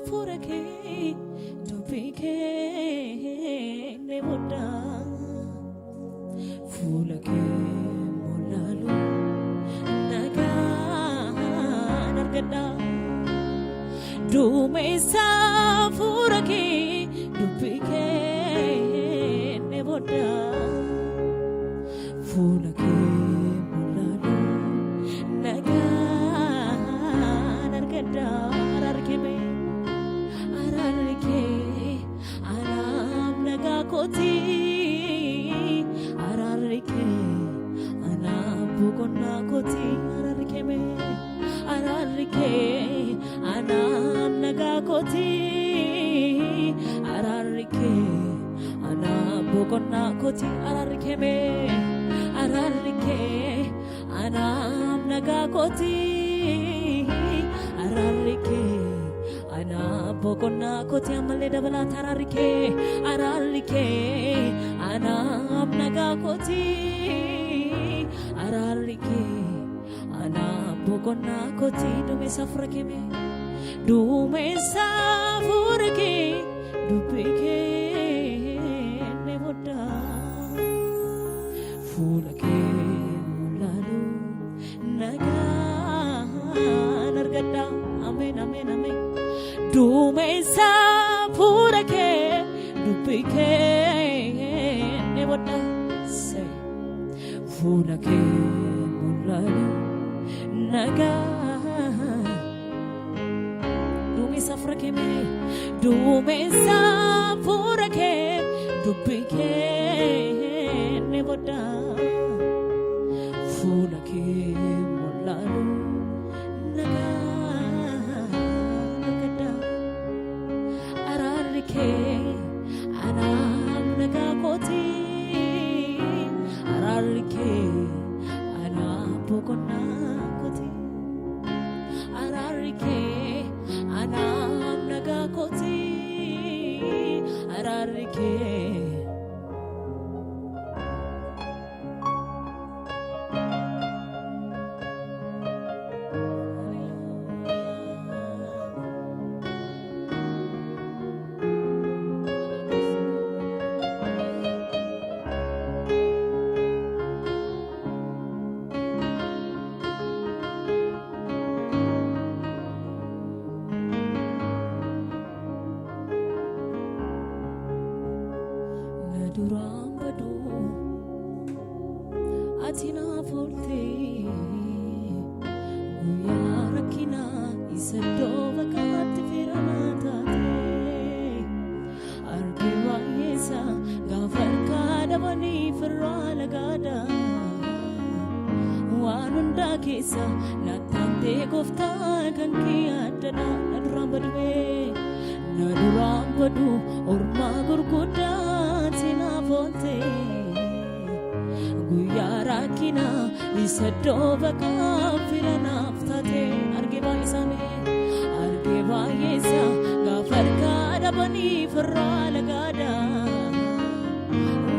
furake dubike ne boda fulake molalu naga nargada dumesa furake dubike ne boda fulake molalu naga nargada ararkeme ararke aram naga koti ararke anam bugonna koti ararkeme ararke anam naga koti ararke anam bugonna koti ararkeme ararke anam naga koti ararke ana bogonna koti amale dabala tararke ararke ana naga koti ararke ana bogonna koti dume safrake me dume safurke dubike ne boda fulake mulalu naga nargada amen amen amen dumesa furake dubike ne boda say fulake mulalu naga dumesa furake me dumesa furake dubike ne boda fulake mulalu naga anam naga koti ararke anam bogonna koti ararke anam naga koti ararke durang badu atina volte guya rakina isaddo vakat firanata argewa yesa gafar kada bani firala gada wanunda kesa natante gofta kan kiyadana durang badu orma gurguda volte guya rakina isaddo baka firana ftate argeba yesa gafar kada bani firala gada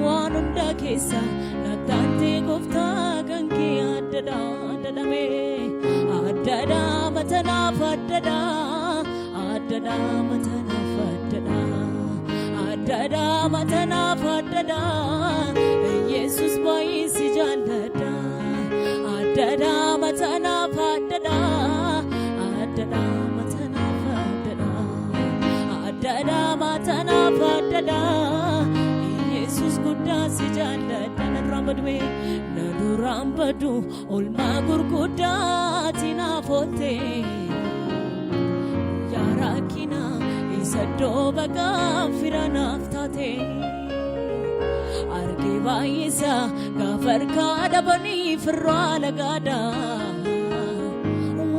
wanunda kesa natante gofta ganki adada adame adada matana fadada adada matana fadada adada matana fadada Jesus boy sijandada adada matana fadada adada matana fadada adada matana fadada Jesus gudda sijandada nadurambadu olma gurguda tina fote yarakina isaddo baga firana ftate argeba yesa gafar kada bani firala gada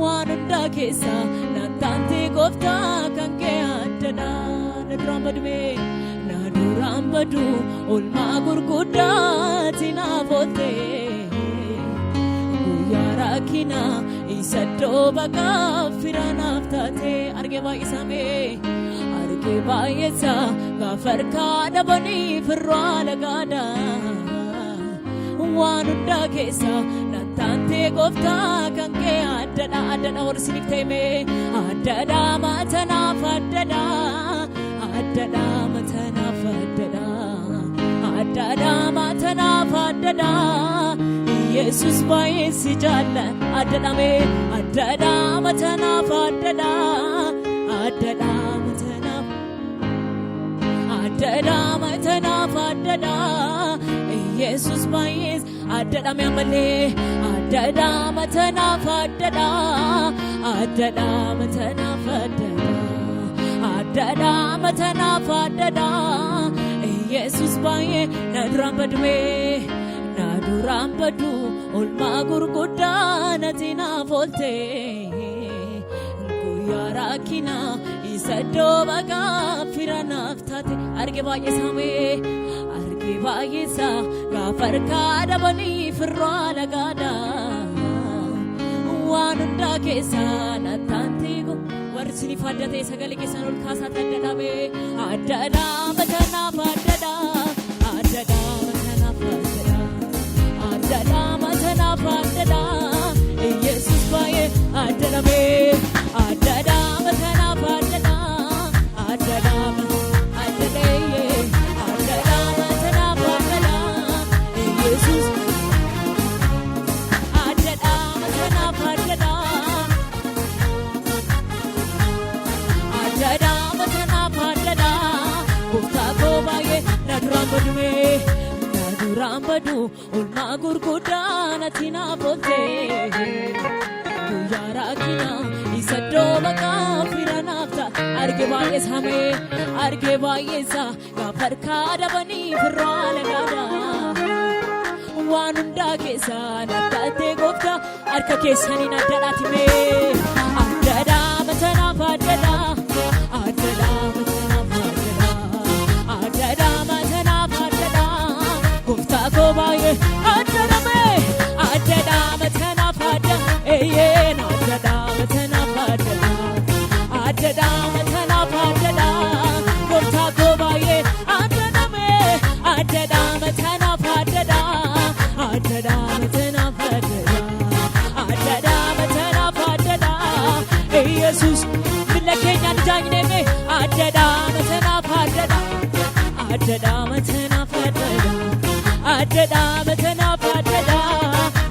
wanunda kesa natante gofta kanke adada nadurambadu olma gurguda tina fote yarakina isaddo baga firana ftate argeba isame argeba yesa gafar kada bani firala gada wanunda kesa natante gofta kanke adada warsinik teme adada matana fad faddada Yesus baay'ee si jaalla addadame addadama tana faddada addadama tana faddada Yesus baay'ee addadame amale addadama tana faddada addadama tana faddada addadama tana faddada Yesus baay'ee naduran badme naduran badu olma gurgudda natina folte guyyaa rakkina isa doobaga firanaaf taate arge baay'ee same arge baay'ee sa gaafarkaa dabanii firraa lagaadha waan hundaa keessaa nattaantiigu warri faddate sagalee keessan ol kaasaa addadame addadama tana faddada addadama tana faddada addadama tana faddada Yesus baay'ee addadame addadama tana faddada addadama addadaye addadama tana faddada Yesus addadama tana faddada addadama tana faddada gooftaa koo baay'ee naduran badume naduran badu olma gurguddaa natti naaf oolte guyyaa rakkina isa doobaga firanaaf ta'a arge baay'ee same arge baay'ee sa gaafa harkaa dabanii firraa lagaadha waan hundaa keessaa nattaatee gooftaa harka keessaniin addadhaati mee addadama tana faddada addadama tana faddada addadama tana faddada gooftaa koo baay'ee addadame addadama tana faddada eeyyeen addadama tana faddada addadama tana faddada gooftaa koo baay'ee addadame addadama tana faddada addadama tana faddada addadama tana faddada Yesus billa keenyaan jaajneme addadama tana faddada addadama tana faddada addadama tana faddada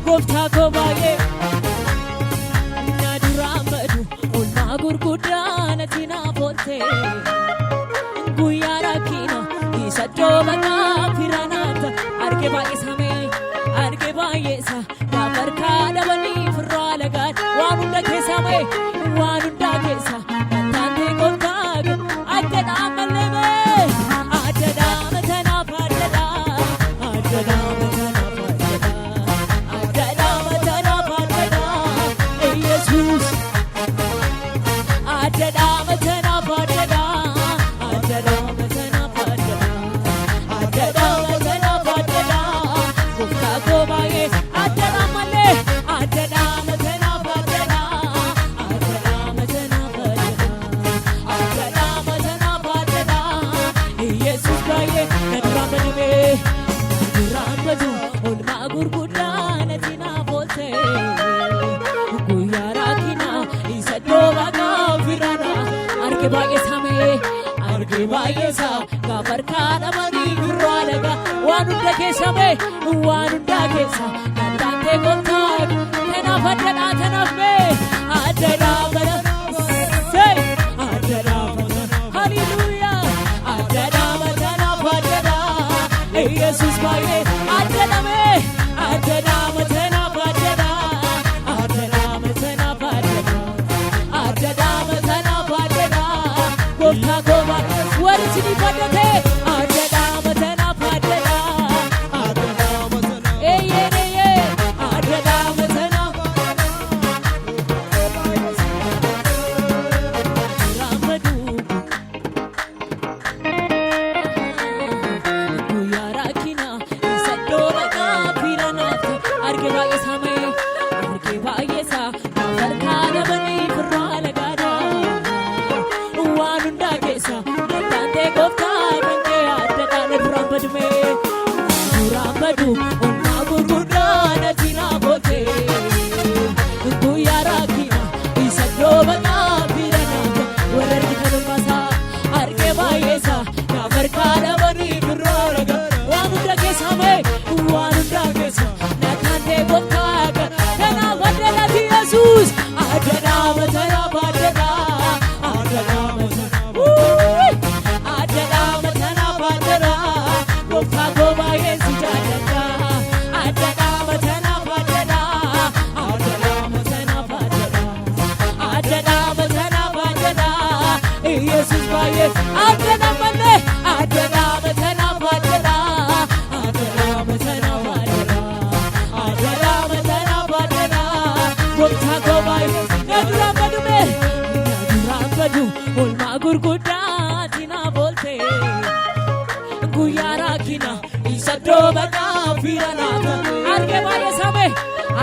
gooftaa koo baay'ee naduran badu olma gurguddaa natti naaf oolte guyyaa rakkina isa doobaga firanaaf ta'a arge baay'ee same arge baay'ee sa gaafa harkaa dabanii firraa lagaadha waan hunda keessa mee waan hunda keessa nattaatee gooftaa addadama leme addadama tana faddada addadama tana faddada addadama tana faddada Yesus addadama tana faddada addadama tana faddada addadama tana faddada gooftaa koo baay'ee addadama le addadama tana faddada addadama tana faddada addadama tana faddada Yesus baay'ee naduran badume naduran badu olma gurguddaa natti naaf oolte guyyaa rakkina isa doobaga firana arge baay'ee same arge baay'ee sa gaafa harkaa dabanii firraa lagaa waan hunda keessa mee waan hunda keessa nattaatee gooftaa tanaaf addadhaa tanaaf mee addadama addadama hallelujah addadama tanaaf addada Yesus baay'ee addadame addadama tanaaf addada addadama tanaaf addada addadama tanaaf addada gooftaa koo baay'ee warri isinii faddate addadama tanaaf addada addadama tanaaf eeyyee addadama tanaaf raamadu guyyaa rakkina isa doobaga firanaaf ta'a arge baay'ee same arge baay'ee sa gaafa harkaa dabanii firraa lagaadha waan hundaa keessa nattaatee gooftaa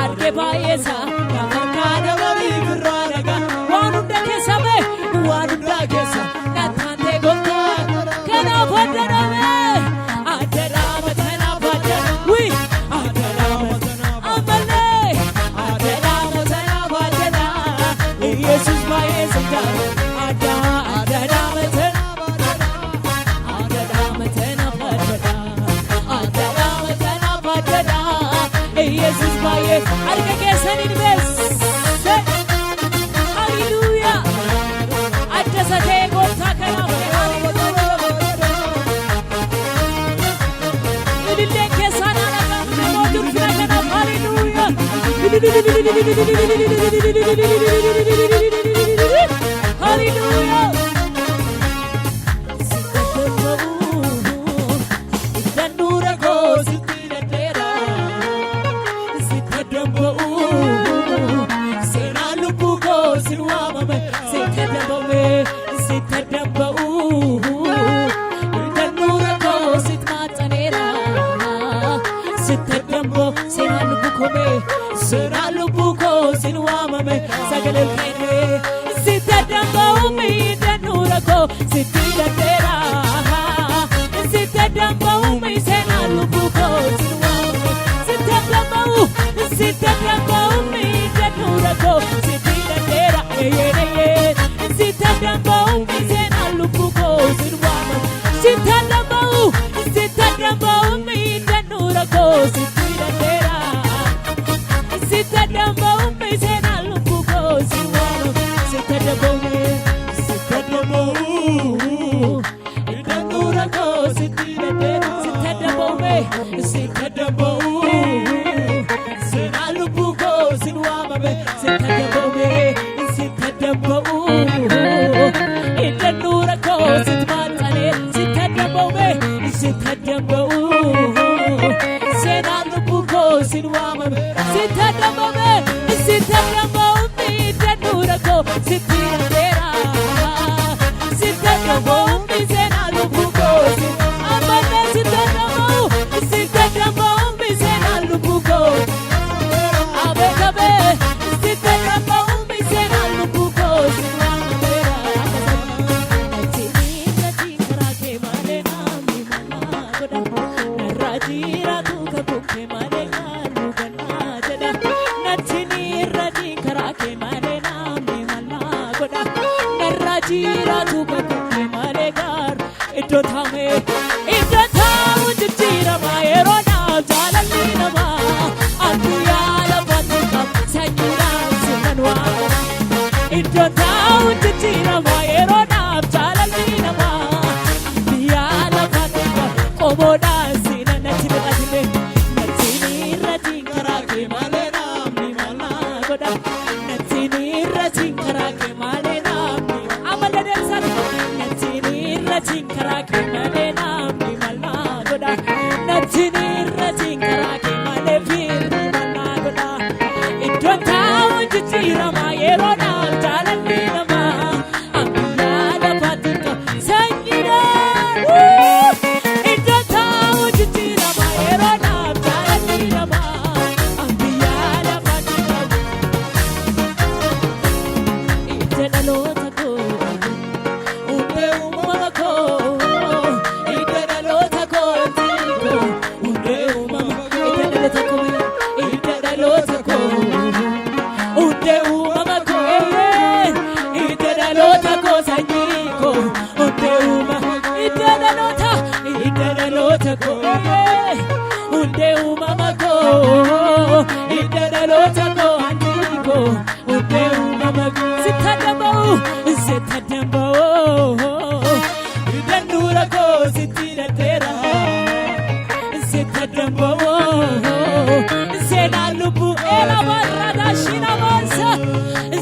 Arge baayesa kafarkada wali birraga wanu dakesame wanu dakesa natante gokka kana fadana adara matana fadana wi adara matana amale adara matana fadana Jesus baayesa adara matana adara matana fadana adara matana fadana Jesus baye arke kesan inves hallelujah adasate gota kana idille kesan ana modur kana hallelujah hallelujah danura go sitira tera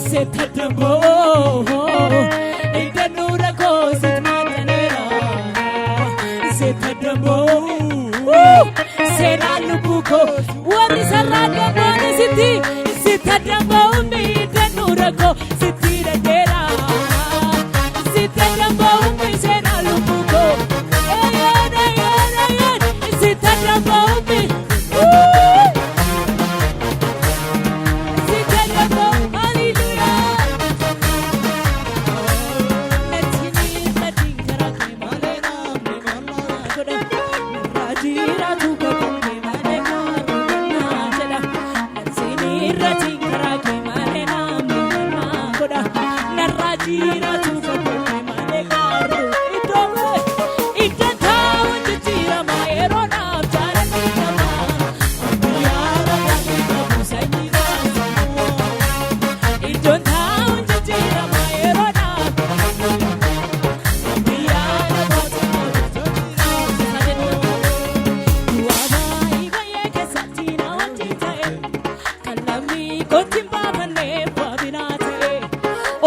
Set the sena lubuko wari sarada bani siti damba umbi denurako siti dera siti damba umbi sena lubuko siti damba umbi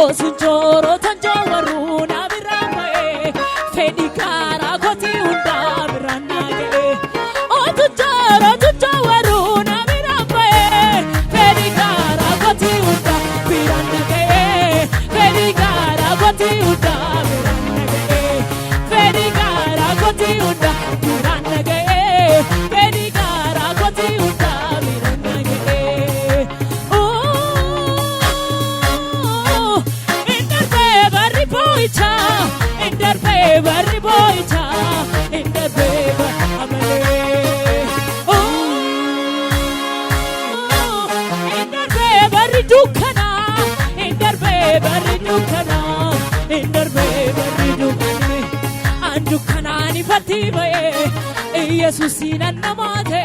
Osunjoro tanjawaru na birame fedikara koti unda biranage osunjoro tanjawaru na birame fedikara koti unda biranage fedikara koti unda biranage fedikara koti unda biranage fedikara koti unda biranage in der favor boycha in der favor amale in der favor dukana in der favor dukana in der favor dukana andukana ni fatibe Jesus inannamate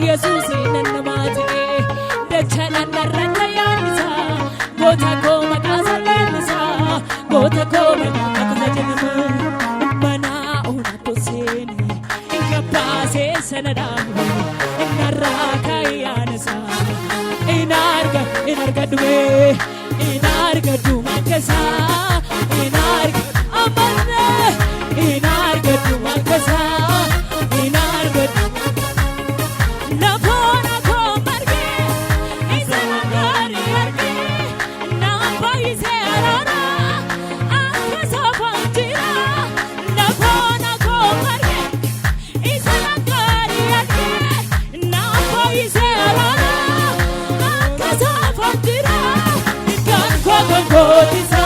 Jesus inannamate dechana narrata yanisa gota koma kasalensa gota koma akajenema mana una toseni incapase sanadamu inaraka yansa inarga dume inarga dumakasa inarga amana inarga dumakasa inarga nafona komarge isanagari arge napai serana akasa fantira nafona komarge isanagari arge napai serana akasa fantira kan kokotisa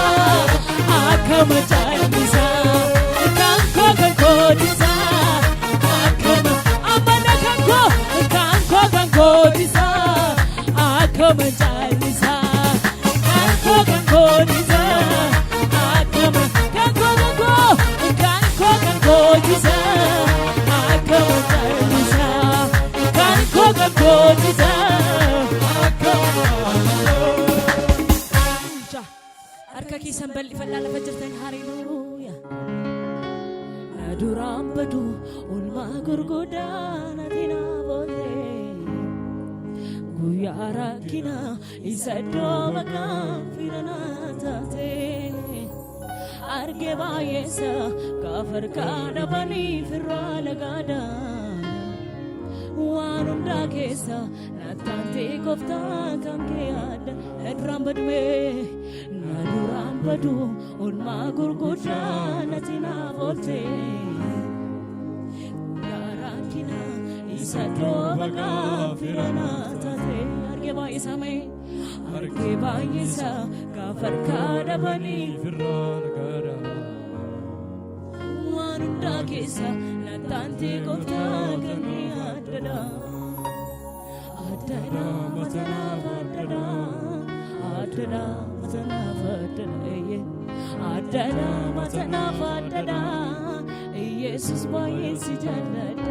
akamachalisa kan kokotisa Kodisa, akama jalisa, kanko kodisa, akama kanko kodisa, akama jalisa, kanko kodisa, akama. Arka kisan bal ifallala fajrtan hariluya. Naduram badu ulma gurgudana tina bote. Guyara kina isado magafirana tate arge bayesa kafar kana bani firala gada wanunda kesa natante kofta kamke ad edrambadwe nadurambadu ulma gurguda natina volte guyara kina isado magafirana arge bayesa kafar kada bani firana gara wanunda kesa natante kofta kani adada matana fadada adada matana fadada adada matana fadada Jesus bayesi jannada